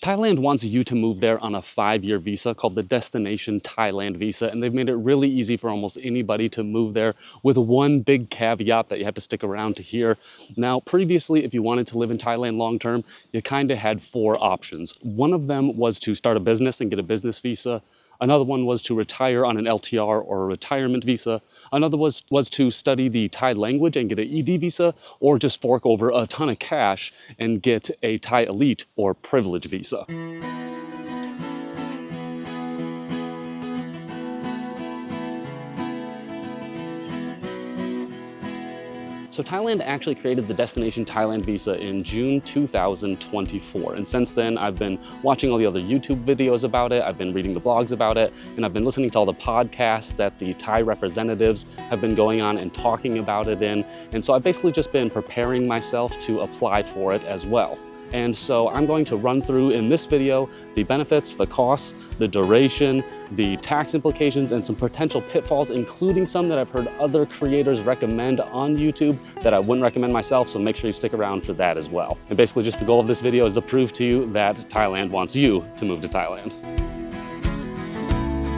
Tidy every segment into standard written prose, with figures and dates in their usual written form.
Thailand wants you to move there on a 5-year visa called the Destination Thailand Visa, and they've made it really easy for almost anybody to move there with one big caveat that you have to stick around to hear. Now, previously, if you wanted to live in Thailand long-term, you kind of had 4 options. One of them was to start a business and get a business visa. Another one was to retire on an LTR or a retirement visa. Another was to study the Thai language and get an ED visa, or just fork over a ton of cash and get a Thai elite or privilege visa. So Thailand actually created the Destination Thailand Visa in June 2024. And since then, I've been watching all the other YouTube videos about it. I've been reading the blogs about it. And I've been listening to all the podcasts that the Thai representatives have been going on and talking about it in. And so I've basically just been preparing myself to apply for it as well. And so I'm going to run through in this video the benefits, the costs, the duration, the tax implications, and some potential pitfalls, including some that I've heard other creators recommend on YouTube that I wouldn't recommend myself, so make sure you stick around for that as well. And basically just the goal of this video is to prove to you that Thailand wants you to move to Thailand.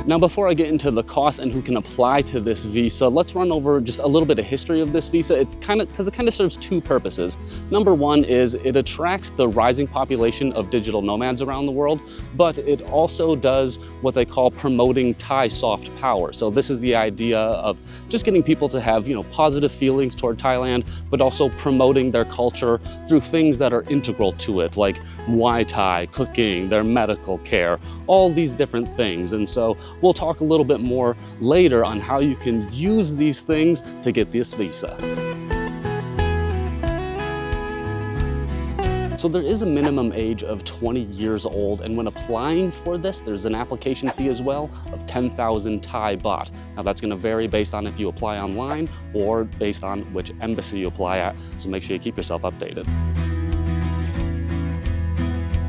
Now, before I get into the cost and who can apply to this visa, let's run over just a little bit of history of this visa. Because it kind of serves 2 purposes. Number one is it attracts the rising population of digital nomads around the world, but it also does what they call promoting Thai soft power. So this is the idea of just getting people to have, positive feelings toward Thailand, but also promoting their culture through things that are integral to it, like Muay Thai, cooking, their medical care, all these different things. And so we'll talk a little bit more later on how you can use these things to get this visa. So there is a minimum age of 20 years old, and when applying for this, there's an application fee as well of 10,000 Thai baht. Now that's gonna vary based on if you apply online or based on which embassy you apply at, so make sure you keep yourself updated.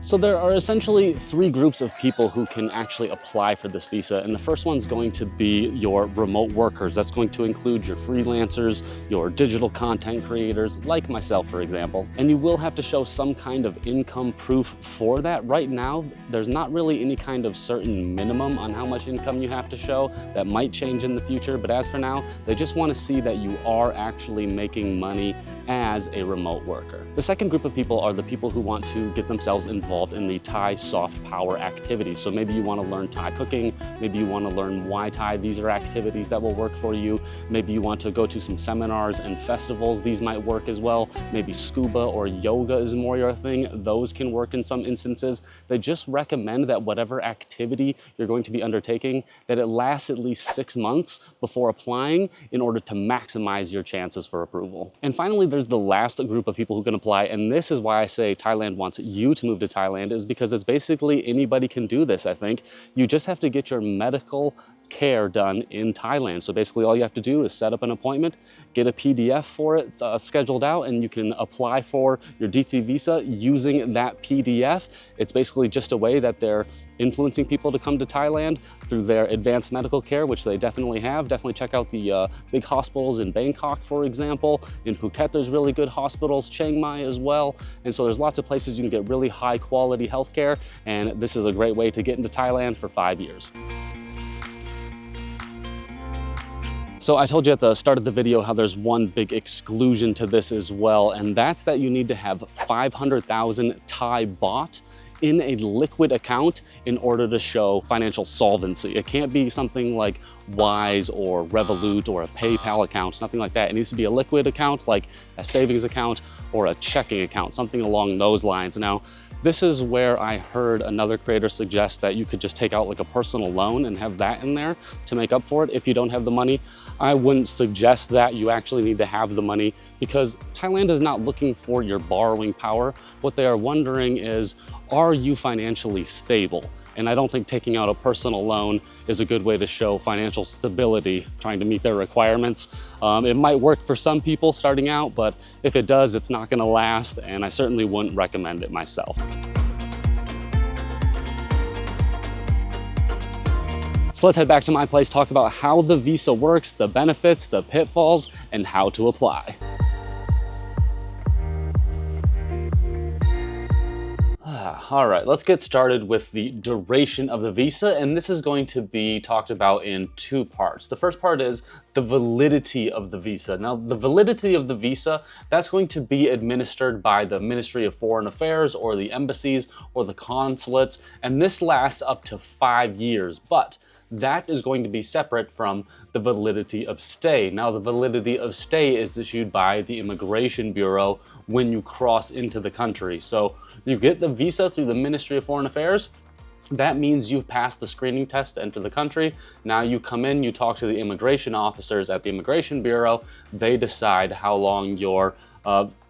So there are essentially 3 groups of people who can actually apply for this visa. And the first one's going to be your remote workers. That's going to include your freelancers, your digital content creators, like myself, for example. And you will have to show some kind of income proof for that. Right now, there's not really any kind of certain minimum on how much income you have to show. That might change in the future, but as for now, they just want to see that you are actually making money as a remote worker. The second group of people are the people who want to get themselves involved in the Thai soft power activities. So maybe you want to learn Thai cooking, maybe you want to learn Muay Thai. These are activities that will work for you. Maybe you want to go to some seminars and festivals. These might work as well. Maybe scuba or yoga is more your thing. Those can work in some instances. They just recommend that whatever activity you're going to be undertaking, that it lasts at least 6 months before applying in order to maximize your chances for approval. And finally, there's the last group of people who can apply, and this is why I say Thailand wants you to move to Thailand, is because it's basically anybody can do this, I think. You just have to get your medical care done in Thailand. So basically all you have to do is set up an appointment, get a PDF for it scheduled out, and you can apply for your DTV Visa using that PDF. It's basically just a way that they're influencing people to come to Thailand through their advanced medical care, which they definitely have. Definitely check out the big hospitals in Bangkok, for example. In Phuket, there's really good hospitals, Chiang Mai as well. And so there's lots of places you can get really high quality healthcare, and this is a great way to get into Thailand for 5 years. So I told you at the start of the video how there's one big exclusion to this as well, and that's that you need to have 500,000 Thai baht in a liquid account in order to show financial solvency. It can't be something like Wise or Revolut or a PayPal account, nothing like that. It needs to be a liquid account, like a savings account or a checking account, something along those lines. Now, this is where I heard another creator suggest that you could just take out like a personal loan and have that in there to make up for it if you don't have the money. I wouldn't suggest that. You actually need to have the money, because Thailand is not looking for your borrowing power. What they are wondering is, are you financially stable? And I don't think taking out a personal loan is a good way to show financial stability, trying to meet their requirements. It might work for some people starting out, but if it does, it's not gonna last, and I certainly wouldn't recommend it myself. So let's head back to my place, talk about how the visa works, the benefits, the pitfalls, and how to apply. All right, let's get started with the duration of the visa, and this is going to be talked about in two parts. The first part is the validity of the visa. Now, the validity of the visa, that's going to be administered by the Ministry of Foreign Affairs or the embassies or the consulates, and this lasts up to 5 years, but that is going to be separate from the validity of stay. Now, the validity of stay is issued by the Immigration Bureau when you cross into the country. So you get the visa through the Ministry of Foreign Affairs. That means you've passed the screening test to enter the country. Now you come in, you talk to the immigration officers at the Immigration Bureau. They decide how long your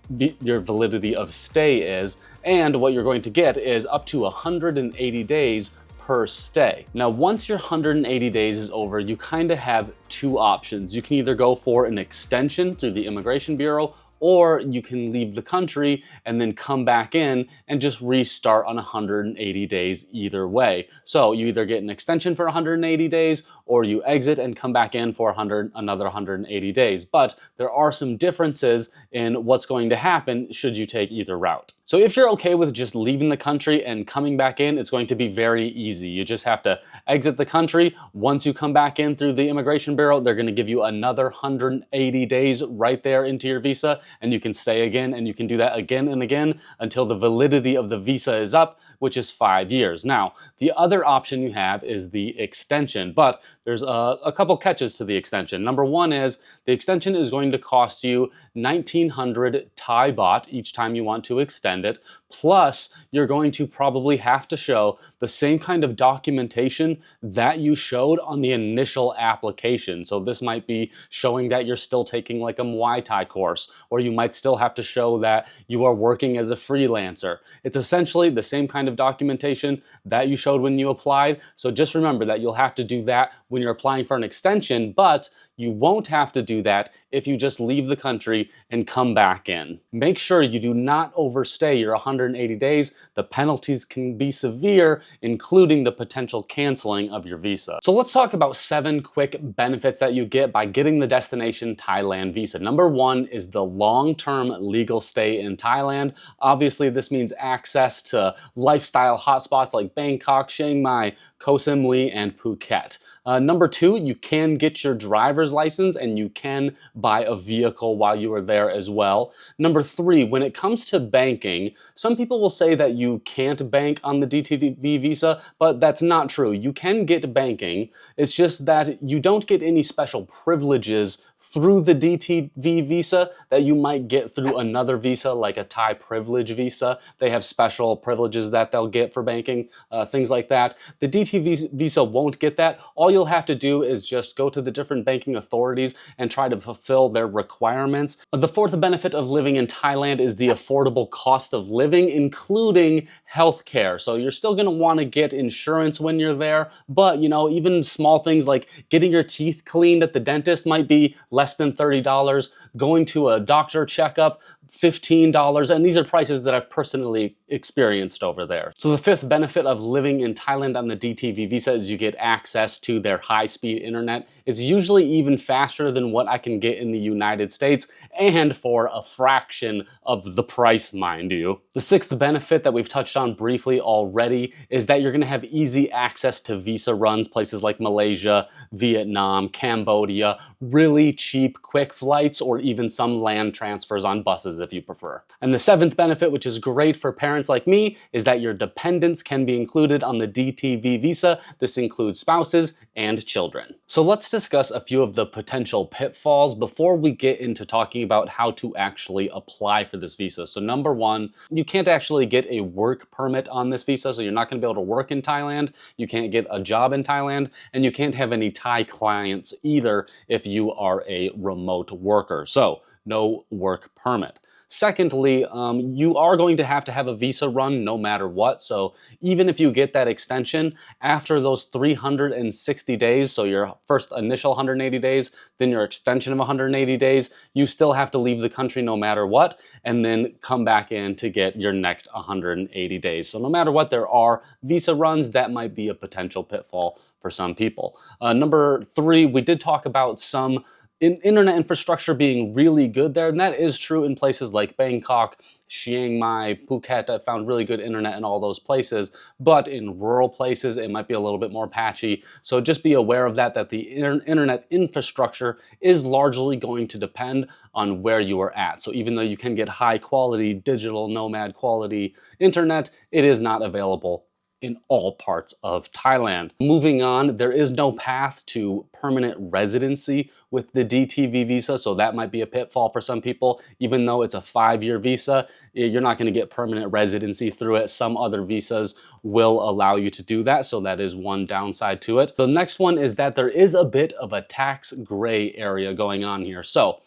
validity of stay is, and what you're going to get is up to 180 days per stay. Now, once your 180 days is over, you kind of have two options. You can either go for an extension through the Immigration Bureau, or you can leave the country and then come back in and just restart on 180 days either way. So you either get an extension for 180 days or you exit and come back in for another 180 days. But there are some differences in what's going to happen should you take either route. So if you're okay with just leaving the country and coming back in, it's going to be very easy. You just have to exit the country. Once you come back in through the Immigration Bureau, they're going to give you another 180 days right there into your visa, and you can stay again, and you can do that again and again until the validity of the visa is up, which is 5 years. Now, the other option you have is the extension, but there's a couple catches to the extension. Number one is the extension is going to cost you 1,900 Thai baht each time you want to extend it. Plus, you're going to probably have to show the same kind of documentation that you showed on the initial application. So this might be showing that you're still taking like a Muay Thai course, or you might still have to show that you are working as a freelancer. It's essentially the same kind of documentation that you showed when you applied. So just remember that you'll have to do that when you're applying for an extension, but you won't have to do that if you just leave the country and come back in. Make sure you do not overstay your 180 days. The penalties can be severe, including the potential canceling of your visa. So let's talk about 7 quick benefits that you get by getting the destination Thailand visa. Number 1 is the long-term legal stay in Thailand. Obviously, this means access to lifestyle hotspots like Bangkok, Chiang Mai, Koh Samui, and Phuket. Number 2, you can get your driver's license and you can buy a vehicle while you are there as well. Number 3, when it comes to banking, some people will say that you can't bank on the DTV visa, but that's not true. You can get banking. It's just that you don't get any special privileges through the DTV visa that you might get through another visa like a Thai privilege visa. They have special privileges that they'll get for banking, things like that. The DTV visa won't get that. All you'll have to do is just go to the different banking authorities and try to fulfill their requirements. The 4th benefit of living in Thailand is the affordable cost of living, including healthcare. So you're still going to want to get insurance when you're there, but even small things like getting your teeth cleaned at the dentist might be less than $30, going to a doctor checkup, $15, and these are prices that I've personally experienced over there. So the 5th benefit of living in Thailand on the DTV visa is you get access to their high-speed internet. It's usually even faster than what I can get in the United States, and for a fraction of the price, mind you. The 6th benefit that we've touched on briefly already is that you're going to have easy access to visa runs, places like Malaysia, Vietnam, Cambodia, really cheap, quick flights, or even some land transfers on buses if you prefer. And the 7th benefit, which is great for parents like me, is that your dependents can be included on the DTV visa. This includes spouses and children. So let's discuss a few of the potential pitfalls before we get into talking about how to actually apply for this visa. So number 1, you can't actually get a work permit on this visa, so you're not going to be able to work in Thailand, you can't get a job in Thailand, and you can't have any Thai clients either if you are a remote worker. So no work permit. Secondly, you are going to have a visa run no matter what. So even if you get that extension, after those 360 days, so your first initial 180 days, then your extension of 180 days, you still have to leave the country no matter what, and then come back in to get your next 180 days. So no matter what, there are visa runs that might be a potential pitfall for some people. Number 3, we did talk about some internet infrastructure being really good there, and that is true in places like Bangkok, Chiang Mai, Phuket. I found really good internet in all those places, but in rural places it might be a little bit more patchy. So just be aware of that, that the internet infrastructure is largely going to depend on where you are at. So even though you can get high quality digital nomad quality internet, it is not available in all parts of Thailand. Moving on, there is no path to permanent residency with the DTV visa, so that might be a pitfall for some people. Even though it's a 5-year visa, you're not going to get permanent residency through it. Some other visas will allow you to do that, so that is one downside to it. The next one is that there is a bit of a tax gray area going on here. So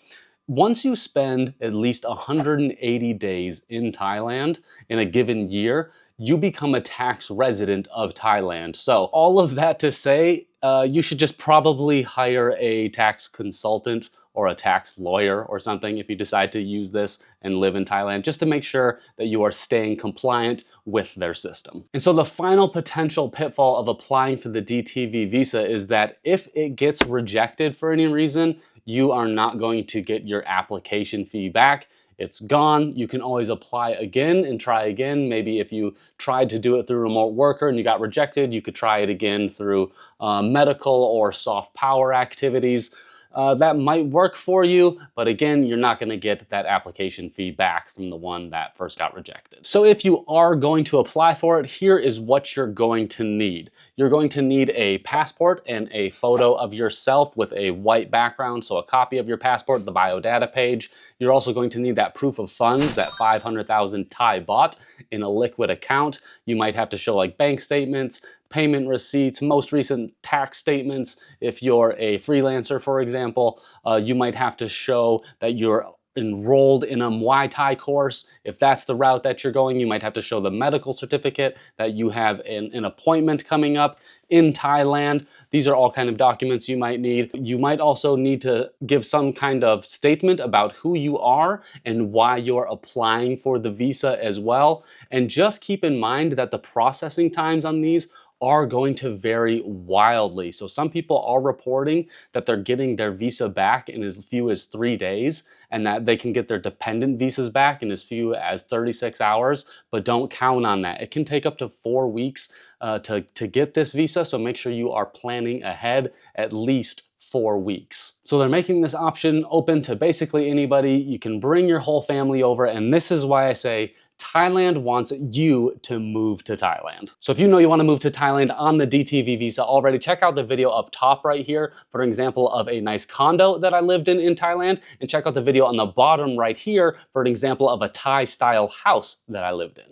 once you spend at least 180 days in Thailand in a given year, you become a tax resident of Thailand. So all of that to say, you should just probably hire a tax consultant or a tax lawyer or something if you decide to use this and live in Thailand, just to make sure that you are staying compliant with their system. And so the final potential pitfall of applying for the DTV visa is that if it gets rejected for any reason, you are not going to get your application fee back. It's gone. You can always apply again and try again. Maybe if you tried to do it through remote worker and you got rejected, you could try it again through medical or soft power activities. That might work for you, but again, you're not going to get that application fee back from the one that first got rejected. So if you are going to apply for it, here is what you're going to need. You're going to need a passport and a photo of yourself with a white background, so a copy of your passport, the biodata page. You're also going to need that proof of funds, that 500,000 Thai baht in a liquid account. You might have to show like bank statements, payment receipts, most recent tax statements. If you're a freelancer, for example, you might have to show that you're enrolled in a Muay Thai course. If that's the route that you're going, you might have to show the medical certificate that you have an appointment coming up in Thailand. These are all kind of documents you might need. You might also need to give some kind of statement about who you are and why you're applying for the visa as well. And just keep in mind that the processing times on these are going to vary wildly. So some people are reporting that they're getting their visa back in as few as 3 days, and that they can get their dependent visas back in as few as 36 hours, but don't count on that. It can take up to 4 weeks to get this visa, so make sure you are planning ahead at least 4 weeks. So they're making this option open to basically anybody. You can bring your whole family over, and this is why I say Thailand wants you to move to Thailand. So if you know you want to move to Thailand on the DTV visa already, check out the video up top right here for an example of a nice condo that I lived in Thailand, and check out the video on the bottom right here for an example of a Thai style house that I lived in.